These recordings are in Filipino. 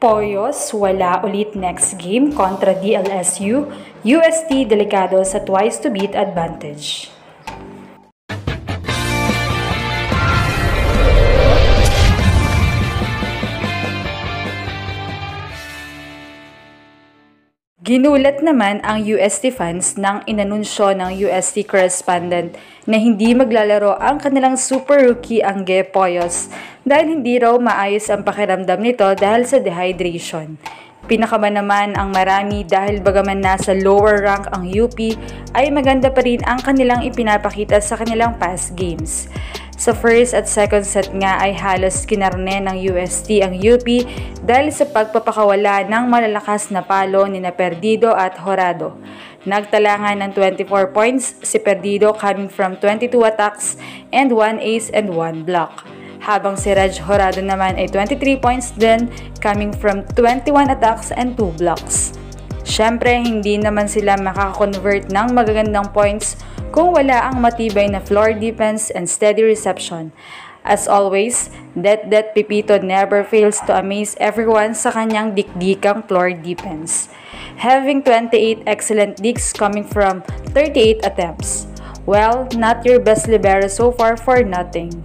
Poyos wala ulit next game kontra DLSU, UST delikado sa twice to beat advantage. Ginulat naman ang UST fans nang inanunsyo ng UST correspondent na hindi maglalaro ang kanilang super rookie Angge Poyos dahil hindi raw maayos ang pakiramdam nito dahil sa dehydration. Pinakaman naman ang marami dahil bagaman nasa lower rank ang UP ay maganda pa rin ang kanilang ipinapakita sa kanilang past games. Sa first at second set nga ay halos kinarne ng UST ang UP dahil sa pagpapakawala ng malalakas na palo ni Perdido at Horado. Nagtala nga ng 24 points si Perdido coming from 22 attacks and 1 ace and 1 block. Habang si Reg Horado naman ay 23 points din coming from 21 attacks and 2 blocks. Syempre hindi naman sila makaka-convert ng magagandang points kung wala ang matibay na floor defense and steady reception. As always, Det Pipito never fails to amaze everyone sa kanyang dikdikang floor defense. Having 28 excellent digs coming from 38 attempts. Well, not your best libero so far for nothing.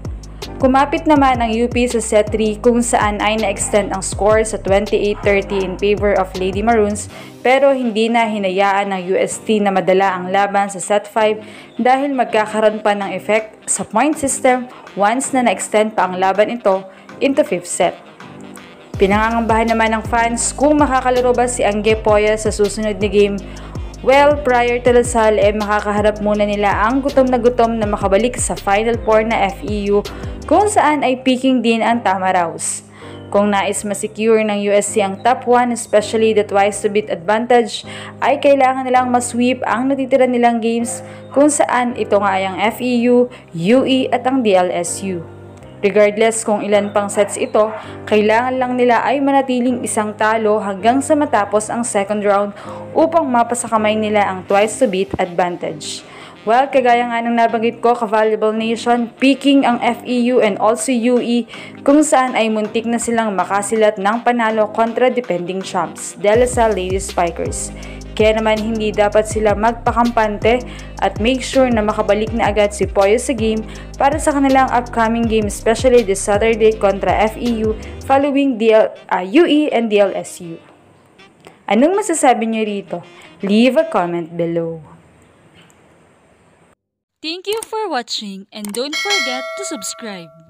Kumapit naman ang UP sa set 3 kung saan ay na-extend ang score sa 28-30 in favor of Lady Maroons pero hindi na hinayaan ng UST na madala ang laban sa set 5 dahil magkakaroon pa ng effect sa point system once na na-extend pa ang laban ito into 5th set. Pinangangambahan naman ng fans kung makakalaro ba si Angge Poyos sa susunod na game. Well, prior to Lasal, makakaharap muna nila ang gutom na makabalik sa Final 4 na FEU kung saan ay peaking din ang Tamaraws. Kung nais masecure ng USC ang top 1, especially the twice to beat advantage, ay kailangan nilang masweep ang natitira nilang games kung saan ito nga ay ang FEU, UE at ang DLSU. Regardless kung ilan pang sets ito, kailangan lang nila ay manatiling isang talo hanggang sa matapos ang second round upang mapasakamay nila ang twice to beat advantage. Well, kagaya nga ng nabanggit ko, ka-Valuable Nation, peaking ang FEU and also UE kung saan ay muntik na silang makasilat ng panalo kontra defending champs, De La Salle Lady Spikers. Kaya naman hindi dapat sila magpakampante at make sure na makabalik na agad si Poyos sa game para sa kanilang upcoming game, especially this Saturday kontra FEU following UE and DLSU. Anong masasabi nyo rito? Leave a comment below. Thank you for watching and don't forget to subscribe.